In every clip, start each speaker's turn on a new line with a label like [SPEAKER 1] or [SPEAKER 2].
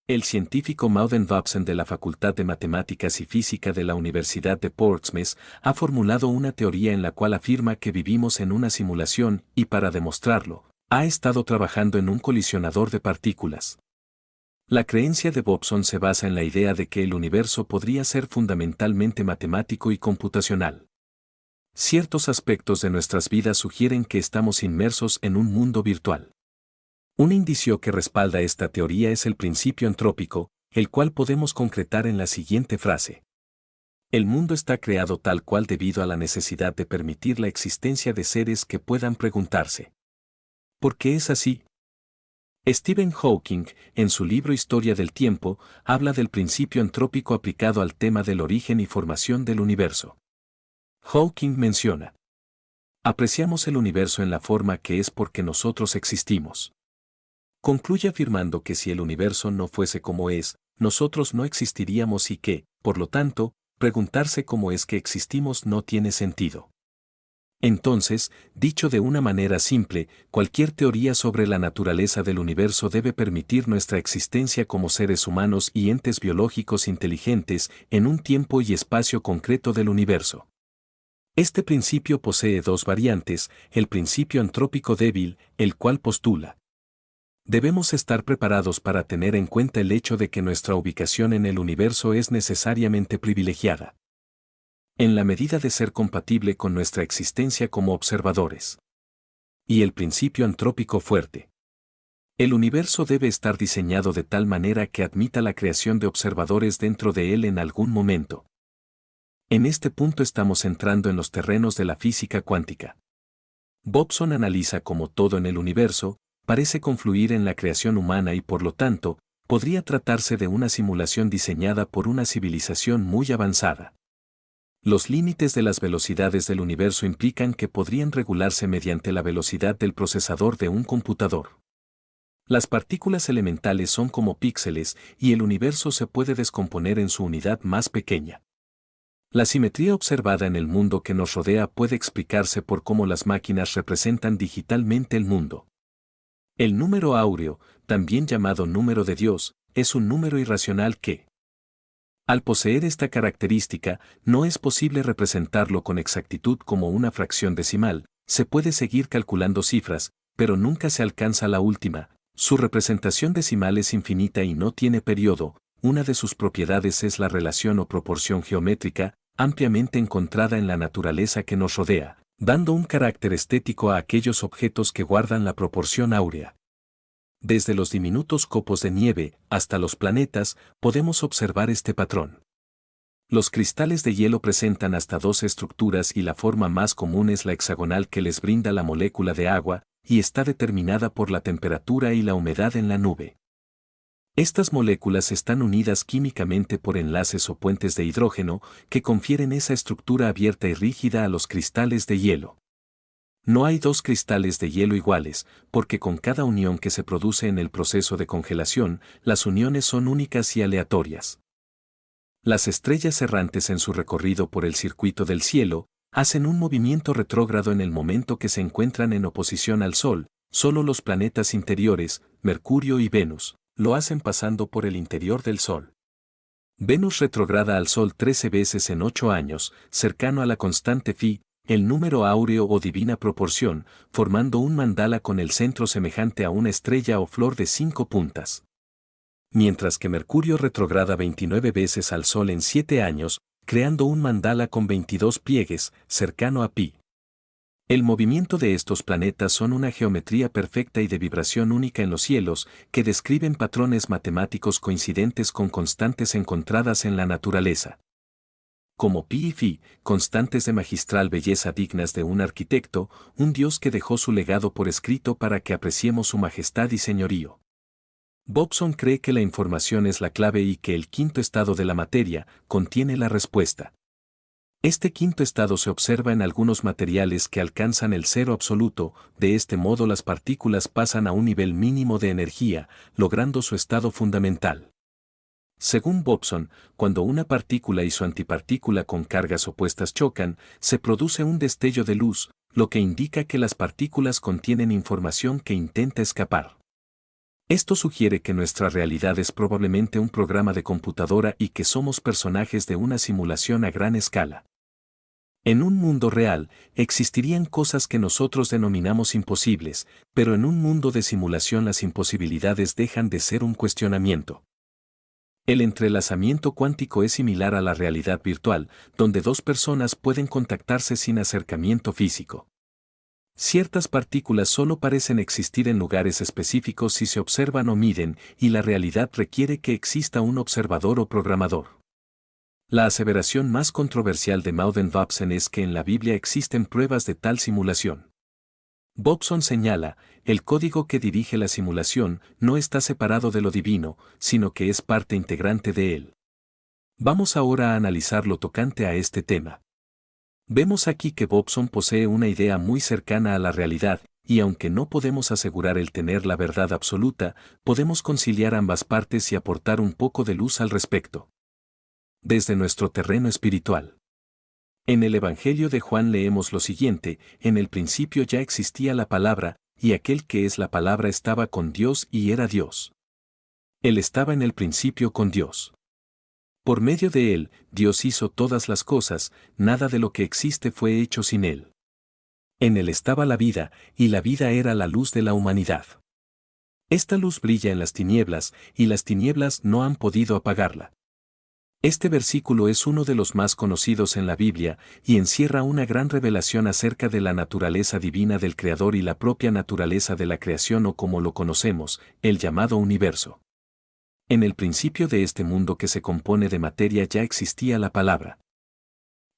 [SPEAKER 1] El científico Mauden Vabsen de la Facultad de Matemáticas y Física de la Universidad de Portsmouth ha formulado una teoría en la cual afirma que vivimos en una simulación y para demostrarlo, ha estado trabajando en un colisionador de partículas. La creencia de Vabsen se basa en la idea de que el universo podría ser fundamentalmente matemático y computacional. Ciertos aspectos de nuestras vidas sugieren que estamos inmersos en un mundo virtual. Un indicio que respalda esta teoría es el principio entrópico, el cual podemos concretar en la siguiente frase. El mundo está creado tal cual debido a la necesidad de permitir la existencia de seres que puedan preguntarse: ¿por qué es así? Stephen Hawking, en su libro Historia del Tiempo, habla del principio entrópico aplicado al tema del origen y formación del universo. Hawking menciona: apreciamos el universo en la forma que es porque nosotros existimos. Concluye afirmando que si el universo no fuese como es, nosotros no existiríamos y que, por lo tanto, preguntarse cómo es que existimos no tiene sentido. Entonces, dicho de una manera simple, cualquier teoría sobre la naturaleza del universo debe permitir nuestra existencia como seres humanos y entes biológicos inteligentes en un tiempo y espacio concreto del universo. Este principio posee dos variantes: el principio entrópico débil, el cual postula: debemos estar preparados para tener en cuenta el hecho de que nuestra ubicación en el universo es necesariamente privilegiada, en la medida de ser compatible con nuestra existencia como observadores. Y el principio antrópico fuerte: el universo debe estar diseñado de tal manera que admita la creación de observadores dentro de él en algún momento. En este punto estamos entrando en los terrenos de la física cuántica. Vabsen analiza cómo todo en el universo parece confluir en la creación humana y por lo tanto, podría tratarse de una simulación diseñada por una civilización muy avanzada. Los límites de las velocidades del universo implican que podrían regularse mediante la velocidad del procesador de un computador. Las partículas elementales son como píxeles y el universo se puede descomponer en su unidad más pequeña. La simetría observada en el mundo que nos rodea puede explicarse por cómo las máquinas representan digitalmente el mundo. El número áureo, también llamado número de Dios, es un número irracional que, al poseer esta característica, no es posible representarlo con exactitud como una fracción decimal. Se puede seguir calculando cifras, pero nunca se alcanza la última. Su representación decimal es infinita y no tiene periodo. Una de sus propiedades es la relación o proporción geométrica, ampliamente encontrada en la naturaleza que nos rodea, dando un carácter estético a aquellos objetos que guardan la proporción áurea. Desde los diminutos copos de nieve hasta los planetas, podemos observar este patrón. Los cristales de hielo presentan hasta dos estructuras y la forma más común es la hexagonal que les brinda la molécula de agua, y está determinada por la temperatura y la humedad en la nube. Estas moléculas están unidas químicamente por enlaces o puentes de hidrógeno que confieren esa estructura abierta y rígida a los cristales de hielo. No hay dos cristales de hielo iguales, porque con cada unión que se produce en el proceso de congelación, las uniones son únicas y aleatorias. Las estrellas errantes en su recorrido por el circuito del cielo, hacen un movimiento retrógrado en el momento que se encuentran en oposición al Sol. Solo los planetas interiores, Mercurio y Venus, lo hacen pasando por el interior del Sol. Venus retrograda al Sol 13 veces en 8 años, cercano a la constante phi, el número áureo o divina proporción, formando un mandala con el centro semejante a una estrella o flor de 5 puntas. Mientras que Mercurio retrograda 29 veces al Sol en 7 años, creando un mandala con 22 pliegues, cercano a pi. El movimiento de estos planetas son una geometría perfecta y de vibración única en los cielos, que describen patrones matemáticos coincidentes con constantes encontradas en la naturaleza. Como pi y phi, constantes de magistral belleza dignas de un arquitecto, un dios que dejó su legado por escrito para que apreciemos su majestad y señorío. Vabsen cree que la información es la clave y que el quinto estado de la materia contiene la respuesta. Este quinto estado se observa en algunos materiales que alcanzan el cero absoluto. De este modo las partículas pasan a un nivel mínimo de energía, logrando su estado fundamental. Según Vabsen, cuando una partícula y su antipartícula con cargas opuestas chocan, se produce un destello de luz, lo que indica que las partículas contienen información que intenta escapar. Esto sugiere que nuestra realidad es probablemente un programa de computadora y que somos personajes de una simulación a gran escala. En un mundo real, existirían cosas que nosotros denominamos imposibles, pero en un mundo de simulación las imposibilidades dejan de ser un cuestionamiento. El entrelazamiento cuántico es similar a la realidad virtual, donde dos personas pueden contactarse sin acercamiento físico. Ciertas partículas solo parecen existir en lugares específicos si se observan o miden, y la realidad requiere que exista un observador o programador. La aseveración más controversial de Mauden-Vobson es que en la Biblia existen pruebas de tal simulación. Vobson señala, el código que dirige la simulación no está separado de lo divino, sino que es parte integrante de él. Vamos ahora a analizar lo tocante a este tema. Vemos aquí que Vobson posee una idea muy cercana a la realidad, y aunque no podemos asegurar el tener la verdad absoluta, podemos conciliar ambas partes y aportar un poco de luz al respecto. Desde nuestro terreno espiritual. En el Evangelio de Juan leemos lo siguiente: en el principio ya existía la palabra, y aquel que es la palabra estaba con Dios y era Dios. Él estaba en el principio con Dios. Por medio de él, Dios hizo todas las cosas, nada de lo que existe fue hecho sin él. En él estaba la vida, y la vida era la luz de la humanidad. Esta luz brilla en las tinieblas, y las tinieblas no han podido apagarla. Este versículo es uno de los más conocidos en la Biblia, y encierra una gran revelación acerca de la naturaleza divina del Creador y la propia naturaleza de la creación, o como lo conocemos, el llamado universo. En el principio de este mundo que se compone de materia ya existía la palabra.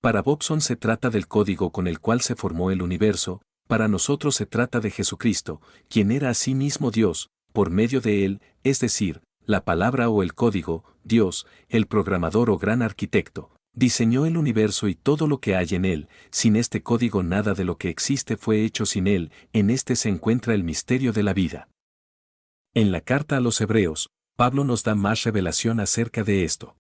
[SPEAKER 1] Para Vobson se trata del código con el cual se formó el universo, para nosotros se trata de Jesucristo, quien era asimismo Dios, por medio de él, es decir, la palabra o el código, Dios, el programador o gran arquitecto, diseñó el universo y todo lo que hay en él. Sin este código nada de lo que existe fue hecho sin él. En este se encuentra el misterio de la vida. En la carta a los Hebreos, Pablo nos da más revelación acerca de esto.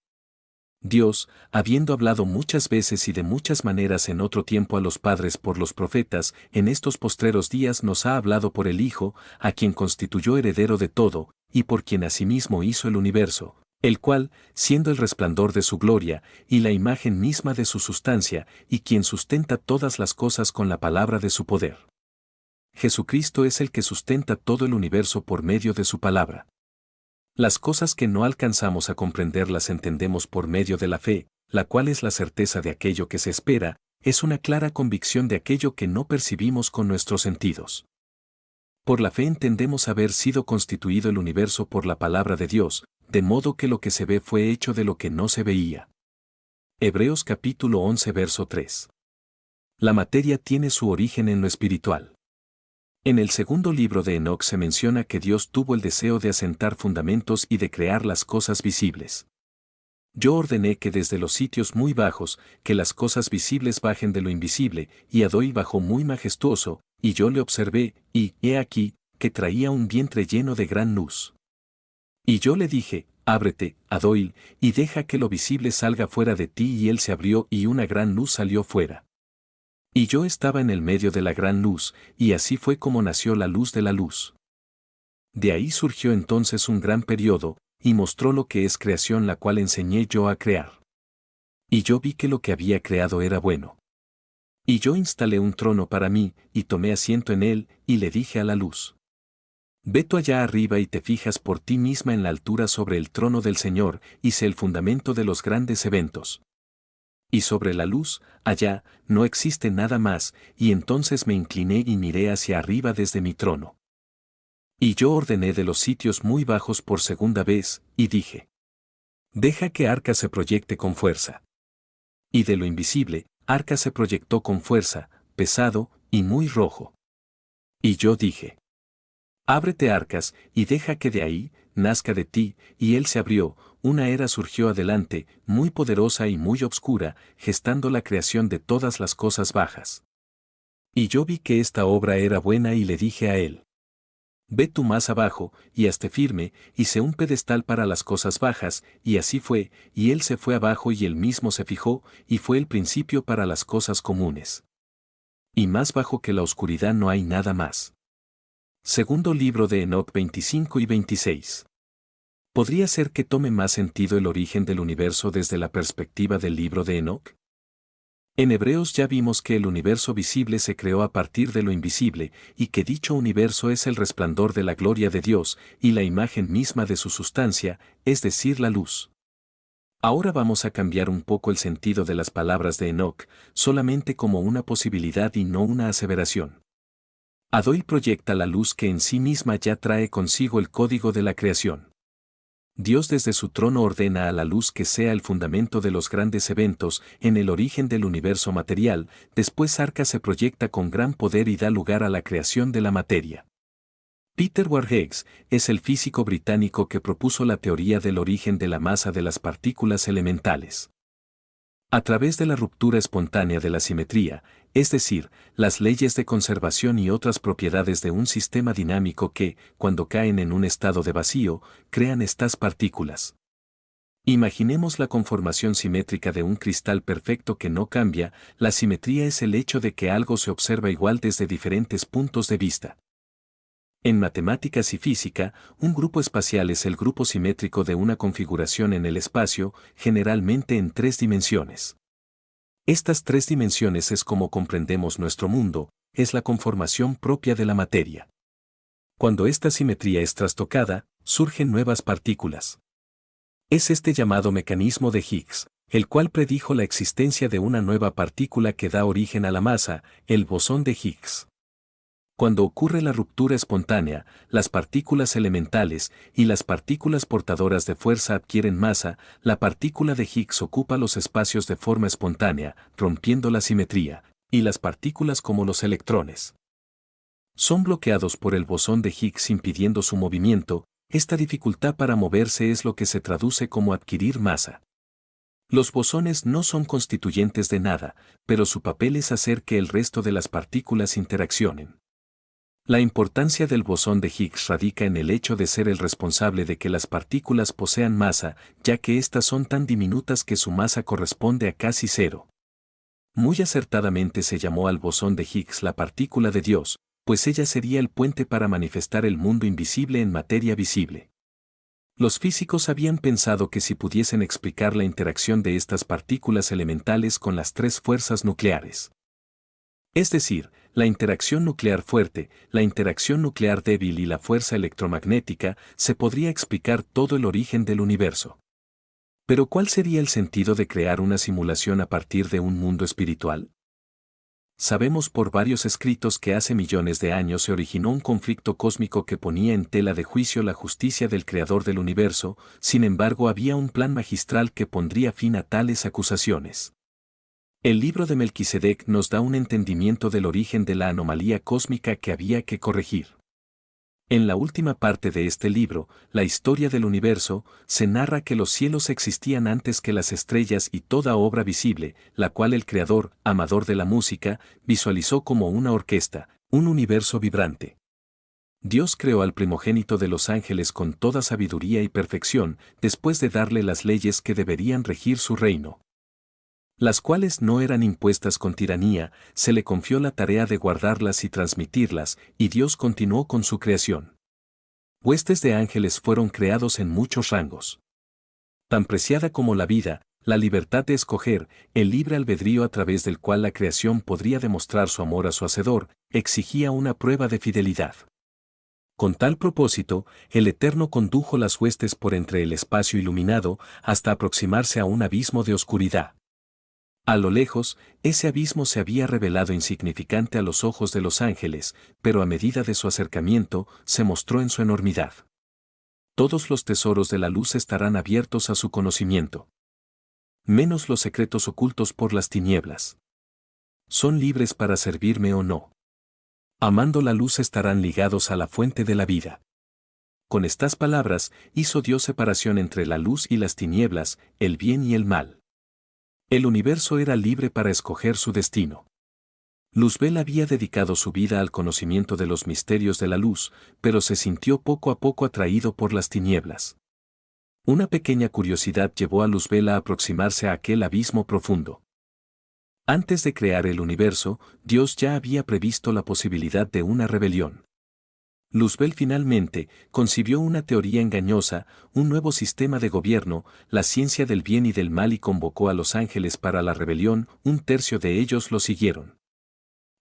[SPEAKER 1] Dios, habiendo hablado muchas veces y de muchas maneras en otro tiempo a los padres por los profetas, en estos postreros días nos ha hablado por el Hijo, a quien constituyó heredero de todo, y por quien asimismo hizo el universo, el cual, siendo el resplandor de su gloria, y la imagen misma de su sustancia, y quien sustenta todas las cosas con la palabra de su poder. Jesucristo es el que sustenta todo el universo por medio de su palabra. Las cosas que no alcanzamos a comprender las entendemos por medio de la fe, la cual es la certeza de aquello que se espera, es una clara convicción de aquello que no percibimos con nuestros sentidos. Por la fe entendemos haber sido constituido el universo por la palabra de Dios, de modo que lo que se ve fue hecho de lo que no se veía. Hebreos capítulo 11 verso 3. La materia tiene su origen en lo espiritual. En el segundo libro de Enoc se menciona que Dios tuvo el deseo de asentar fundamentos y de crear las cosas visibles. Yo ordené que desde los sitios muy bajos, que las cosas visibles bajen de lo invisible, y Adoi bajó muy majestuoso, y yo le observé, y, he aquí, que traía un vientre lleno de gran luz. Y yo le dije, ábrete, Adoi, y deja que lo visible salga fuera de ti, y él se abrió y una gran luz salió fuera. Y yo estaba en el medio de la gran luz, y así fue como nació la luz de la luz. De ahí surgió entonces un gran periodo, y mostró lo que es creación, la cual enseñé yo a crear. Y yo vi que lo que había creado era bueno. Y yo instalé un trono para mí, y tomé asiento en él, y le dije a la luz: ve tú allá arriba y te fijas por ti misma en la altura sobre el trono del Señor, y sé el fundamento de los grandes eventos. Y sobre la luz, allá, no existe nada más, y entonces me incliné y miré hacia arriba desde mi trono. Y yo ordené de los sitios muy bajos por segunda vez, y dije: deja que Arca se proyecte con fuerza. Y de lo invisible, Arca se proyectó con fuerza, pesado, y muy rojo. Y yo dije: ábrete, Arcas, y deja que de ahí, nazca de ti, y él se abrió. Una era surgió adelante, muy poderosa y muy obscura, gestando la creación de todas las cosas bajas. Y yo vi que esta obra era buena y le dije a él: ve tú más abajo, y hazte firme, y sé un pedestal para las cosas bajas, y así fue, y él se fue abajo y él mismo se fijó, y fue el principio para las cosas comunes. Y más bajo que la oscuridad no hay nada más. Segundo libro de Enoc 25 y 26. ¿Podría ser que tome más sentido el origen del universo desde la perspectiva del libro de Enoc? En Hebreos ya vimos que el universo visible se creó a partir de lo invisible, y que dicho universo es el resplandor de la gloria de Dios, y la imagen misma de su sustancia, es decir, la luz. Ahora vamos a cambiar un poco el sentido de las palabras de Enoc, solamente como una posibilidad y no una aseveración. Adoi proyecta la luz que en sí misma ya trae consigo el código de la creación. Dios desde su trono ordena a la luz que sea el fundamento de los grandes eventos en el origen del universo material, después Arca se proyecta con gran poder y da lugar a la creación de la materia. Peter Warheggs es el físico británico que propuso la teoría del origen de la masa de las partículas elementales. A través de la ruptura espontánea de la simetría, es decir, las leyes de conservación y otras propiedades de un sistema dinámico que, cuando caen en un estado de vacío, crean estas partículas. Imaginemos la conformación simétrica de un cristal perfecto que no cambia. La simetría es el hecho de que algo se observa igual desde diferentes puntos de vista. En matemáticas y física, un grupo espacial es el grupo simétrico de una configuración en el espacio, generalmente en 3 dimensiones. Estas 3 dimensiones es como comprendemos nuestro mundo, es la conformación propia de la materia. Cuando esta simetría es trastocada, surgen nuevas partículas. Es este llamado mecanismo de Higgs, el cual predijo la existencia de una nueva partícula que da origen a la masa, el bosón de Higgs. Cuando ocurre la ruptura espontánea, las partículas elementales y las partículas portadoras de fuerza adquieren masa. La partícula de Higgs ocupa los espacios de forma espontánea, rompiendo la simetría, y las partículas como los electrones son bloqueados por el bosón de Higgs impidiendo su movimiento. Esta dificultad para moverse es lo que se traduce como adquirir masa. Los bosones no son constituyentes de nada, pero su papel es hacer que el resto de las partículas interaccionen. La importancia del bosón de Higgs radica en el hecho de ser el responsable de que las partículas posean masa, ya que éstas son tan diminutas que su masa corresponde a casi cero. Muy acertadamente se llamó al bosón de Higgs la partícula de Dios, pues ella sería el puente para manifestar el mundo invisible en materia visible. Los físicos habían pensado que si pudiesen explicar la interacción de estas partículas elementales con las 3 fuerzas nucleares, es decir, la interacción nuclear fuerte, la interacción nuclear débil y la fuerza electromagnética, se podría explicar todo el origen del universo. Pero ¿cuál sería el sentido de crear una simulación a partir de un mundo espiritual? Sabemos por varios escritos que hace millones de años se originó un conflicto cósmico que ponía en tela de juicio la justicia del Creador del universo. Sin embargo, había un plan magistral que pondría fin a tales acusaciones. El libro de Melquisedec nos da un entendimiento del origen de la anomalía cósmica que había que corregir. En la última parte de este libro, la historia del universo, se narra que los cielos existían antes que las estrellas y toda obra visible, la cual el Creador, amador de la música, visualizó como una orquesta, un universo vibrante. Dios creó al primogénito de los ángeles con toda sabiduría y perfección, después de darle las leyes que deberían regir su reino, las cuales no eran impuestas con tiranía. Se le confió la tarea de guardarlas y transmitirlas, y Dios continuó con su creación. Huestes de ángeles fueron creados en muchos rangos. Tan preciada como la vida, la libertad de escoger, el libre albedrío a través del cual la creación podría demostrar su amor a su Hacedor, exigía una prueba de fidelidad. Con tal propósito, el Eterno condujo las huestes por entre el espacio iluminado hasta aproximarse a un abismo de oscuridad. A lo lejos, ese abismo se había revelado insignificante a los ojos de los ángeles, pero a medida de su acercamiento, se mostró en su enormidad. Todos los tesoros de la luz estarán abiertos a su conocimiento, menos los secretos ocultos por las tinieblas. Son libres para servirme o no. Amando la luz estarán ligados a la fuente de la vida. Con estas palabras, hizo Dios separación entre la luz y las tinieblas, el bien y el mal. El universo era libre para escoger su destino. Luzbel había dedicado su vida al conocimiento de los misterios de la luz, pero se sintió poco a poco atraído por las tinieblas. Una pequeña curiosidad llevó a Luzbel a aproximarse a aquel abismo profundo. Antes de crear el universo, Dios ya había previsto la posibilidad de una rebelión. Luzbel finalmente concibió una teoría engañosa, un nuevo sistema de gobierno, la ciencia del bien y del mal y convocó a los ángeles para la rebelión, un tercio de ellos lo siguieron.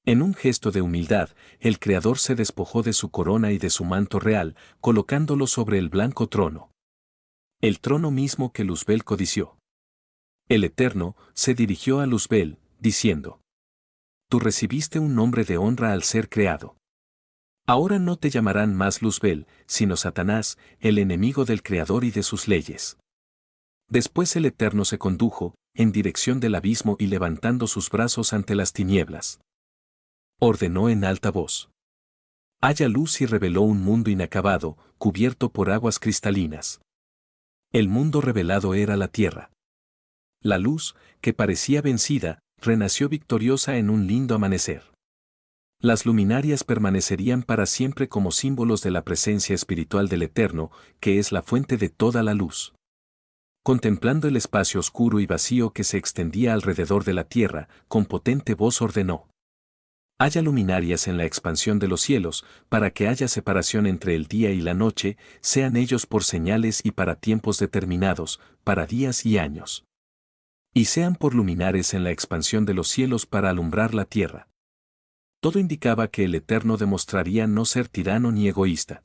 [SPEAKER 1] En un gesto de humildad, el Creador se despojó de su corona y de su manto real, colocándolo sobre el blanco trono. El trono mismo que Luzbel codició. El Eterno se dirigió a Luzbel, diciendo: Tú recibiste un nombre de honra al ser creado. Ahora no te llamarán más Luzbel, sino Satanás, el enemigo del Creador y de sus leyes. Después el Eterno se condujo, en dirección del abismo y levantando sus brazos ante las tinieblas. Ordenó en alta voz: haya luz y reveló un mundo inacabado, cubierto por aguas cristalinas. El mundo revelado era la tierra. La luz, que parecía vencida, renació victoriosa en un lindo amanecer. Las luminarias permanecerían para siempre como símbolos de la presencia espiritual del Eterno, que es la fuente de toda la luz. Contemplando el espacio oscuro y vacío que se extendía alrededor de la tierra, con potente voz ordenó: haya luminarias en la expansión de los cielos, para que haya separación entre el día y la noche, sean ellos por señales y para tiempos determinados, para días y años. Y sean por luminares en la expansión de los cielos para alumbrar la tierra. Todo indicaba que el Eterno demostraría no ser tirano ni egoísta.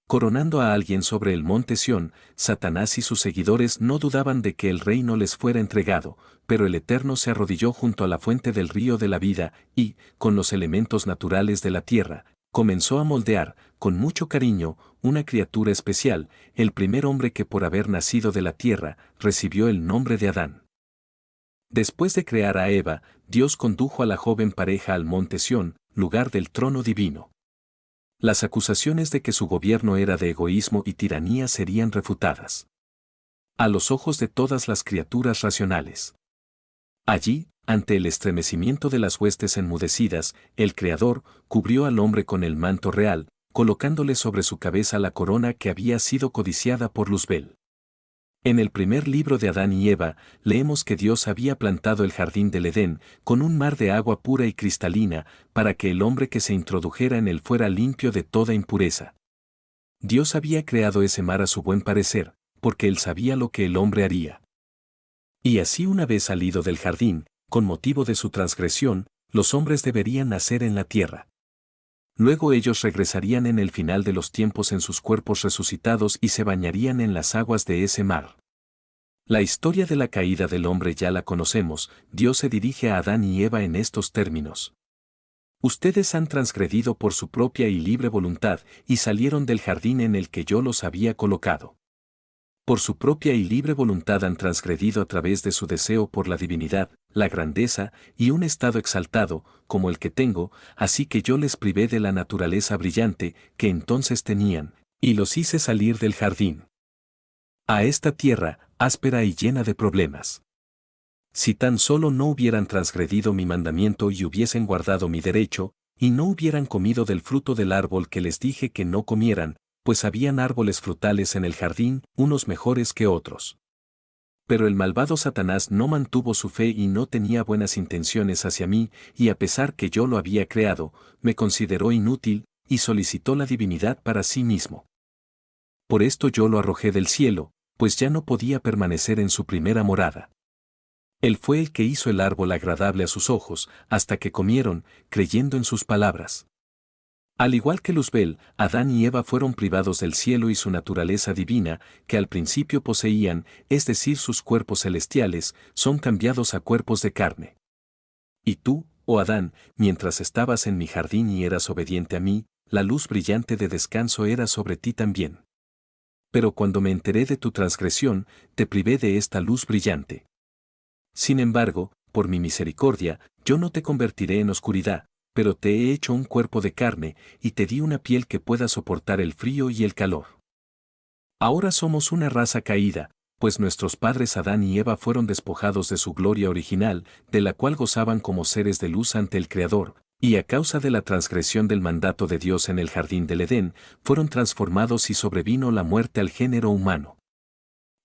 [SPEAKER 1] Coronando a alguien sobre el monte Sión, Satanás y sus seguidores no dudaban de que el reino les fuera entregado, pero el Eterno se arrodilló junto a la fuente del río de la vida y, con los elementos naturales de la tierra, comenzó a moldear, con mucho cariño, una criatura especial, el primer hombre que por haber nacido de la tierra, recibió el nombre de Adán. Después de crear a Eva, Dios condujo a la joven pareja al monte Sión, lugar del trono divino. Las acusaciones de que su gobierno era de egoísmo y tiranía serían refutadas. A los ojos de todas las criaturas racionales. Allí, ante el estremecimiento de las huestes enmudecidas, el Creador cubrió al hombre con el manto real, colocándole sobre su cabeza la corona que había sido codiciada por Luzbel. En el primer libro de Adán y Eva, leemos que Dios había plantado el jardín del Edén, con un mar de agua pura y cristalina, para que el hombre que se introdujera en él fuera limpio de toda impureza. Dios había creado ese mar a su buen parecer, porque él sabía lo que el hombre haría. Y así una vez salido del jardín, con motivo de su transgresión, los hombres deberían nacer en la tierra. Luego ellos regresarían en el final de los tiempos en sus cuerpos resucitados y se bañarían en las aguas de ese mar. La historia de la caída del hombre ya la conocemos. Dios se dirige a Adán y Eva en estos términos: ustedes han transgredido por su propia y libre voluntad y salieron del jardín en el que yo los había colocado. Por su propia y libre voluntad han transgredido a través de su deseo por la divinidad, la grandeza y un estado exaltado, como el que tengo, así que yo les privé de la naturaleza brillante que entonces tenían, y los hice salir del jardín. A esta tierra, áspera y llena de problemas. Si tan solo no hubieran transgredido mi mandamiento y hubiesen guardado mi derecho, y no hubieran comido del fruto del árbol que les dije que no comieran, pues habían árboles frutales en el jardín, unos mejores que otros. Pero el malvado Satanás no mantuvo su fe y no tenía buenas intenciones hacia mí, y a pesar que yo lo había creado, me consideró inútil, y solicitó la divinidad para sí mismo. Por esto yo lo arrojé del cielo, pues ya no podía permanecer en su primera morada. Él fue el que hizo el árbol agradable a sus ojos, hasta que comieron, creyendo en sus palabras. Al igual que Luzbel, Adán y Eva fueron privados del cielo y su naturaleza divina, que al principio poseían, es decir, sus cuerpos celestiales, son cambiados a cuerpos de carne. Y tú, oh Adán, mientras estabas en mi jardín y eras obediente a mí, la luz brillante de descanso era sobre ti también. Pero cuando me enteré de tu transgresión, te privé de esta luz brillante. Sin embargo, por mi misericordia, yo no te convertiré en oscuridad, pero te he hecho un cuerpo de carne, y te di una piel que pueda soportar el frío y el calor. Ahora somos una raza caída, pues nuestros padres Adán y Eva fueron despojados de su gloria original, de la cual gozaban como seres de luz ante el Creador, y a causa de la transgresión del mandato de Dios en el jardín del Edén, fueron transformados y sobrevino la muerte al género humano.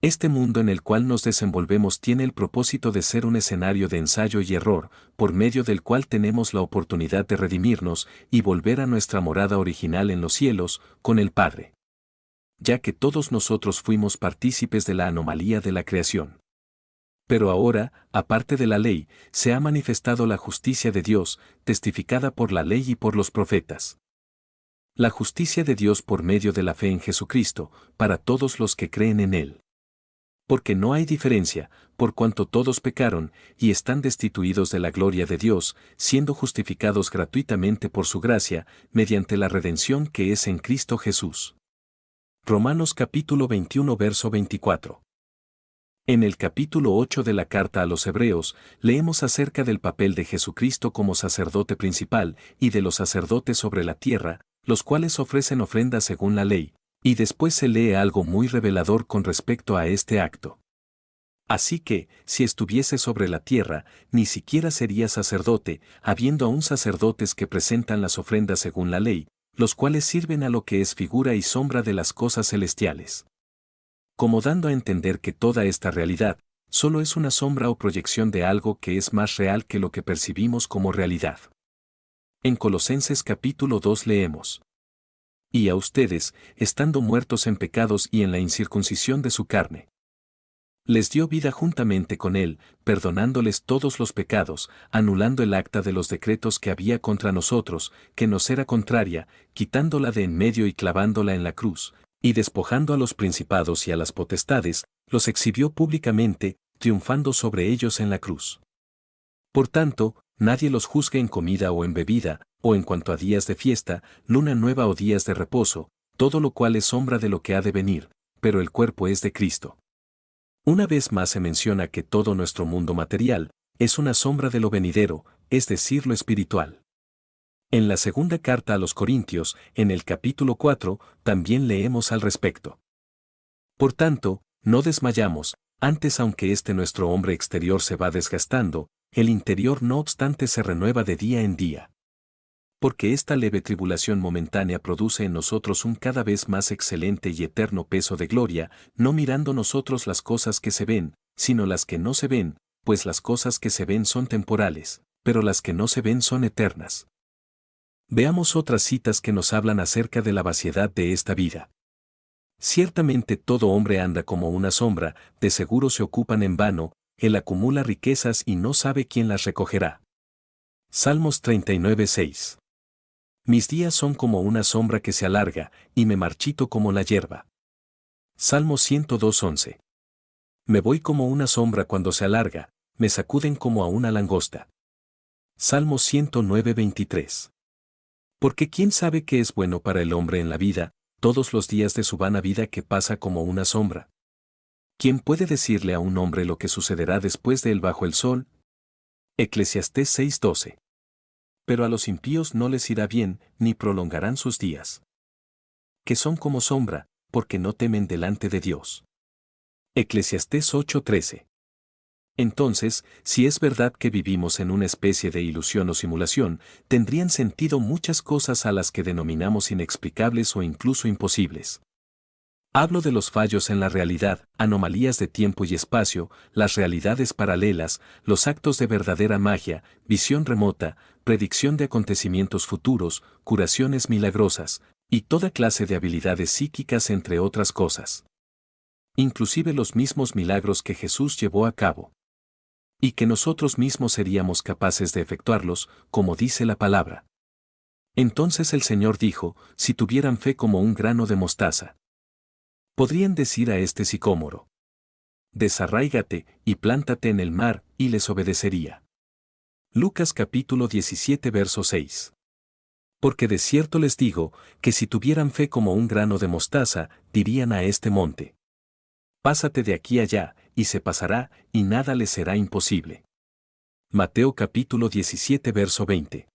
[SPEAKER 1] Este mundo en el cual nos desenvolvemos tiene el propósito de ser un escenario de ensayo y error, por medio del cual tenemos la oportunidad de redimirnos y volver a nuestra morada original en los cielos, con el Padre. Ya que todos nosotros fuimos partícipes de la anomalía de la creación. Pero ahora, aparte de la ley, se ha manifestado la justicia de Dios, testificada por la ley y por los profetas. La justicia de Dios por medio de la fe en Jesucristo, para todos los que creen en Él. Porque no hay diferencia, por cuanto todos pecaron, y están destituidos de la gloria de Dios, siendo justificados gratuitamente por su gracia, mediante la redención que es en Cristo Jesús. Romanos capítulo 21 verso 24. En el capítulo 8 de la carta a los Hebreos, leemos acerca del papel de Jesucristo como sacerdote principal y de los sacerdotes sobre la tierra, los cuales ofrecen ofrendas según la ley, y después se lee algo muy revelador con respecto a este acto. Así que, si estuviese sobre la tierra, ni siquiera sería sacerdote, habiendo aún sacerdotes que presentan las ofrendas según la ley, los cuales sirven a lo que es figura y sombra de las cosas celestiales. Como dando a entender que toda esta realidad, solo es una sombra o proyección de algo que es más real que lo que percibimos como realidad. En Colosenses capítulo 2 leemos: Y a ustedes, estando muertos en pecados y en la incircuncisión de su carne, les dio vida juntamente con él, perdonándoles todos los pecados, anulando el acta de los decretos que había contra nosotros, que nos era contraria, quitándola de en medio y clavándola en la cruz, y despojando a los principados y a las potestades, los exhibió públicamente, triunfando sobre ellos en la cruz. Por tanto, nadie los juzgue en comida o en bebida, o en cuanto a días de fiesta, luna nueva o días de reposo, todo lo cual es sombra de lo que ha de venir, pero el cuerpo es de Cristo. Una vez más se menciona que todo nuestro mundo material es una sombra de lo venidero, es decir, lo espiritual. En la segunda carta a los Corintios, en el capítulo 4, también leemos al respecto. Por tanto, no desmayamos, antes aunque nuestro hombre exterior se va desgastando, el interior no obstante se renueva de día en día. Porque esta leve tribulación momentánea produce en nosotros un cada vez más excelente y eterno peso de gloria, no mirando nosotros las cosas que se ven, sino las que no se ven, pues las cosas que se ven son temporales, pero las que no se ven son eternas. Veamos otras citas que nos hablan acerca de la vaciedad de esta vida. Ciertamente todo hombre anda como una sombra, de seguro se ocupan en vano, él acumula riquezas y no sabe quién las recogerá. Salmos 39:6. Mis días son como una sombra que se alarga, y me marchito como la hierba. Salmos 102:11. Me voy como una sombra cuando se alarga, me sacuden como a una langosta. Salmos 109:23. Porque quién sabe qué es bueno para el hombre en la vida, todos los días de su vana vida que pasa como una sombra. ¿Quién puede decirle a un hombre lo que sucederá después de él bajo el sol? Eclesiastés 6:12. Pero a los impíos no les irá bien, ni prolongarán sus días. Que son como sombra, porque no temen delante de Dios. Eclesiastés 8:13. Entonces, si es verdad que vivimos en una especie de ilusión o simulación, tendrían sentido muchas cosas a las que denominamos inexplicables o incluso imposibles. Hablo de los fallos en la realidad, anomalías de tiempo y espacio, las realidades paralelas, los actos de verdadera magia, visión remota, predicción de acontecimientos futuros, curaciones milagrosas, y toda clase de habilidades psíquicas entre otras cosas. Inclusive los mismos milagros que Jesús llevó a cabo. Y que nosotros mismos seríamos capaces de efectuarlos, como dice la palabra. Entonces el Señor dijo, si tuvieran fe como un grano de mostaza. Podrían decir a este sicómoro: desarráigate y plántate en el mar, y les obedecería. Lucas capítulo 17 verso 6. Porque de cierto les digo, que si tuvieran fe como un grano de mostaza, dirían a este monte: pásate de aquí allá, y se pasará, y nada les será imposible. Mateo capítulo 17 verso 20.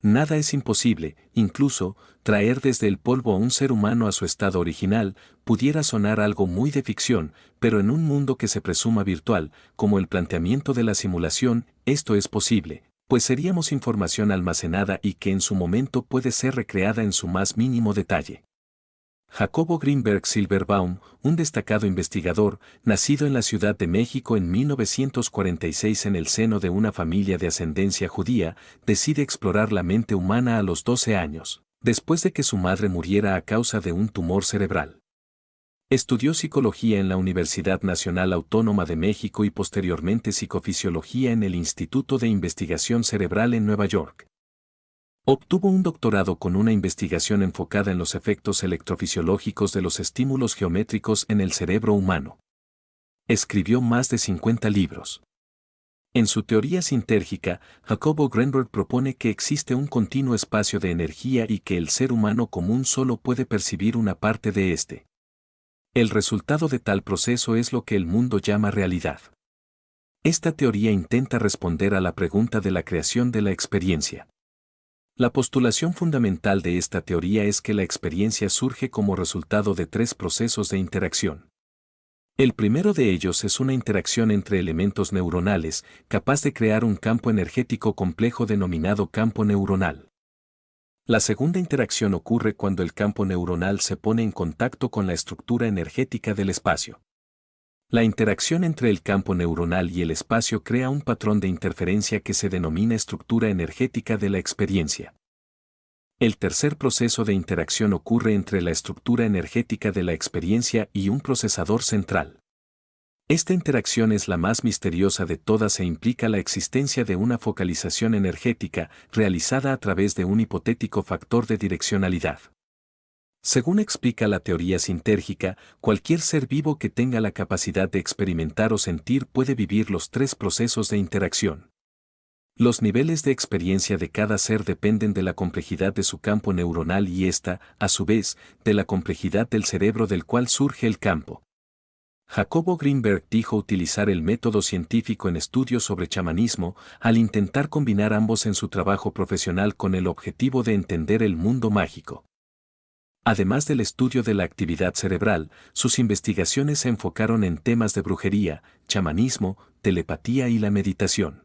[SPEAKER 1] Nada es imposible, incluso, traer desde el polvo a un ser humano a su estado original, pudiera sonar algo muy de ficción, pero en un mundo que se presuma virtual, como el planteamiento de la simulación, esto es posible, pues seríamos información almacenada y que en su momento puede ser recreada en su más mínimo detalle. Jacobo Greenberg Silverbaum, un destacado investigador, nacido en la Ciudad de México en 1946 en el seno de una familia de ascendencia judía, decide explorar la mente humana a los 12 años, después de que su madre muriera a causa de un tumor cerebral. Estudió psicología en la Universidad Nacional Autónoma de México y posteriormente psicofisiología en el Instituto de Investigación Cerebral en Nueva York. Obtuvo un doctorado con una investigación enfocada en los efectos electrofisiológicos de los estímulos geométricos en el cerebro humano. Escribió más de 50 libros. En su teoría sintérgica, Jacobo Greenberg propone que existe un continuo espacio de energía y que el ser humano común solo puede percibir una parte de este. El resultado de tal proceso es lo que el mundo llama realidad. Esta teoría intenta responder a la pregunta de la creación de la experiencia. La postulación fundamental de esta teoría es que la experiencia surge como resultado de tres procesos de interacción. El primero de ellos es una interacción entre elementos neuronales, capaz de crear un campo energético complejo denominado campo neuronal. La segunda interacción ocurre cuando el campo neuronal se pone en contacto con la estructura energética del espacio. La interacción entre el campo neuronal y el espacio crea un patrón de interferencia que se denomina estructura energética de la experiencia. El tercer proceso de interacción ocurre entre la estructura energética de la experiencia y un procesador central. Esta interacción es la más misteriosa de todas e implica la existencia de una focalización energética realizada a través de un hipotético factor de direccionalidad. Según explica la teoría sintérgica, cualquier ser vivo que tenga la capacidad de experimentar o sentir puede vivir los tres procesos de interacción. Los niveles de experiencia de cada ser dependen de la complejidad de su campo neuronal y esta, a su vez, de la complejidad del cerebro del cual surge el campo. Jacobo Greenberg dijo utilizar el método científico en estudios sobre chamanismo al intentar combinar ambos en su trabajo profesional con el objetivo de entender el mundo mágico. Además del estudio de la actividad cerebral, sus investigaciones se enfocaron en temas de brujería, chamanismo, telepatía y la meditación.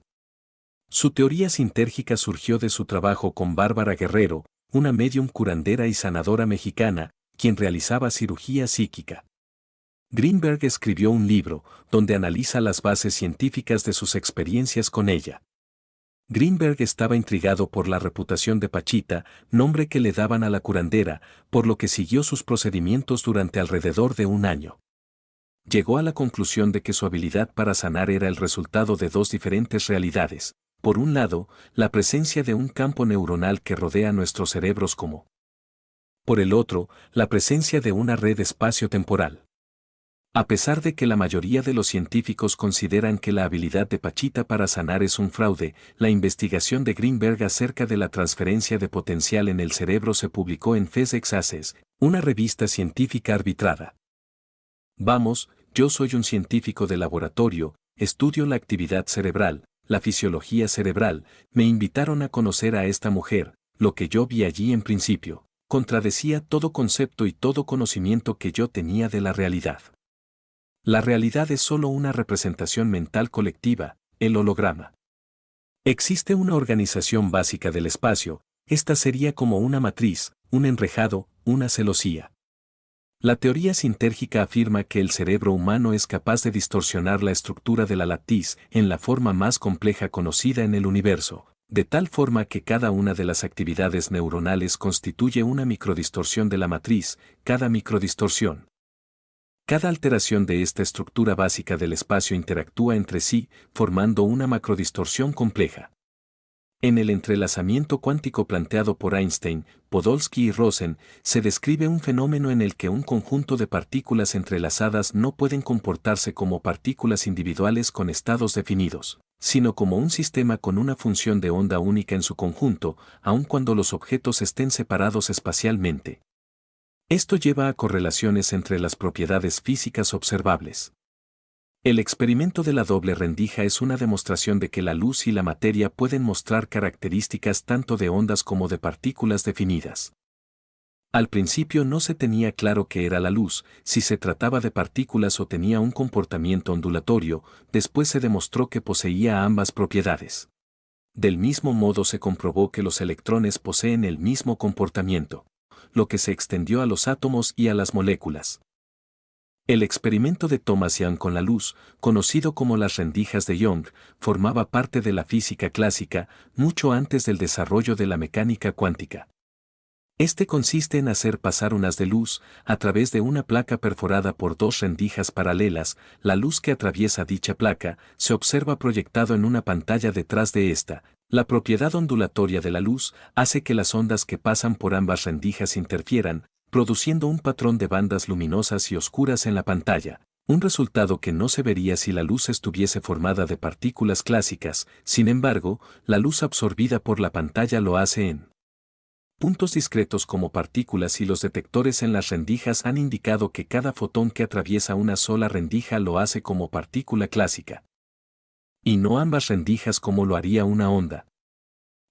[SPEAKER 1] Su teoría sintérgica surgió de su trabajo con Bárbara Guerrero, una médium curandera y sanadora mexicana, quien realizaba cirugía psíquica. Greenberg escribió un libro, donde analiza las bases científicas de sus experiencias con ella. Greenberg estaba intrigado por la reputación de Pachita, nombre que le daban a la curandera, por lo que siguió sus procedimientos durante alrededor de un año. Llegó a la conclusión de que su habilidad para sanar era el resultado de dos diferentes realidades. Por un lado, la presencia de un campo neuronal que rodea nuestros cerebros como. Por el otro, la presencia de una red espacio-temporal. A pesar de que la mayoría de los científicos consideran que la habilidad de Pachita para sanar es un fraude, la investigación de Greenberg acerca de la transferencia de potencial en el cerebro se publicó en Physics Access, una revista científica arbitrada. Vamos, yo soy un científico de laboratorio, estudio la actividad cerebral, la fisiología cerebral, me invitaron a conocer a esta mujer, lo que yo vi allí en principio, contradecía todo concepto y todo conocimiento que yo tenía de la realidad. La realidad es solo una representación mental colectiva, el holograma. Existe una organización básica del espacio, esta sería como una matriz, un enrejado, una celosía. La teoría sintérgica afirma que el cerebro humano es capaz de distorsionar la estructura de la lattice en la forma más compleja conocida en el universo, de tal forma que cada una de las actividades neuronales constituye una microdistorsión de la matriz, cada microdistorsión. Cada alteración de esta estructura básica del espacio interactúa entre sí, formando una macrodistorsión compleja. En el entrelazamiento cuántico planteado por Einstein, Podolsky y Rosen, se describe un fenómeno en el que un conjunto de partículas entrelazadas no pueden comportarse como partículas individuales con estados definidos, sino como un sistema con una función de onda única en su conjunto, aun cuando los objetos estén separados espacialmente. Esto lleva a correlaciones entre las propiedades físicas observables. El experimento de la doble rendija es una demostración de que la luz y la materia pueden mostrar características tanto de ondas como de partículas definidas. Al principio no se tenía claro qué era la luz, si se trataba de partículas o tenía un comportamiento ondulatorio, después se demostró que poseía ambas propiedades. Del mismo modo se comprobó que los electrones poseen el mismo comportamiento. lo que se extendió a los átomos y a las moléculas. El experimento de Thomas Young con la luz, conocido como las rendijas de Young, formaba parte de la física clásica, mucho antes del desarrollo de la mecánica cuántica. Este consiste en hacer pasar un haz de luz a través de una placa perforada por dos rendijas paralelas. La luz que atraviesa dicha placa se observa proyectado en una pantalla detrás de esta. La propiedad ondulatoria de la luz hace que las ondas que pasan por ambas rendijas interfieran, produciendo un patrón de bandas luminosas y oscuras en la pantalla, un resultado que no se vería si la luz estuviese formada de partículas clásicas. Sin embargo, la luz absorbida por la pantalla lo hace en puntos discretos como partículas, y los detectores en las rendijas han indicado que cada fotón que atraviesa una sola rendija lo hace como partícula clásica, y no ambas rendijas como lo haría una onda.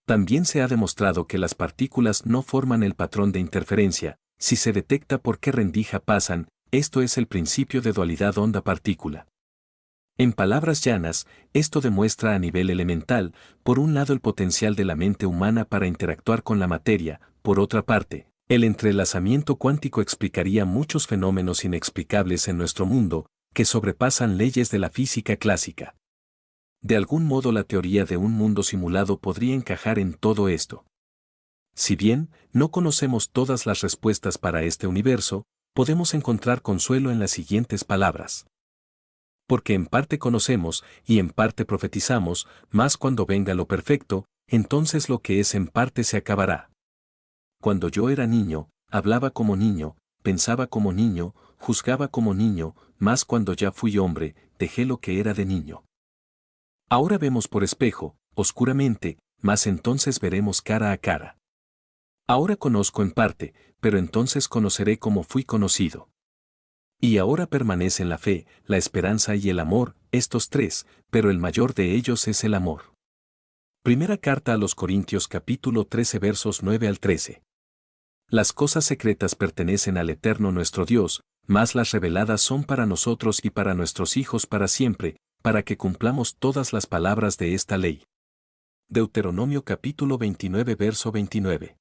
[SPEAKER 1] También se ha demostrado que las partículas no forman el patrón de interferencia si se detecta por qué rendija pasan. Esto es el principio de dualidad onda-partícula. En palabras llanas, esto demuestra a nivel elemental, por un lado, el potencial de la mente humana para interactuar con la materia. Por otra parte, el entrelazamiento cuántico explicaría muchos fenómenos inexplicables en nuestro mundo, que sobrepasan leyes de la física clásica. De algún modo, la teoría de un mundo simulado podría encajar en todo esto. Si bien no conocemos todas las respuestas para este universo, podemos encontrar consuelo en las siguientes palabras. Porque en parte conocemos y en parte profetizamos, mas cuando venga lo perfecto, entonces lo que es en parte se acabará. Cuando yo era niño, hablaba como niño, pensaba como niño, juzgaba como niño, mas cuando ya fui hombre, dejé lo que era de niño. Ahora vemos por espejo, oscuramente, mas entonces veremos cara a cara. Ahora conozco en parte, pero entonces conoceré como fui conocido. Y ahora permanecen la fe, la esperanza y el amor, estos tres, pero el mayor de ellos es el amor. Primera carta a los Corintios capítulo 13 versos 9 al 13. Las cosas secretas pertenecen al Eterno nuestro Dios, mas las reveladas son para nosotros y para nuestros hijos para siempre, para que cumplamos todas las palabras de esta ley. Deuteronomio capítulo 29 verso 29.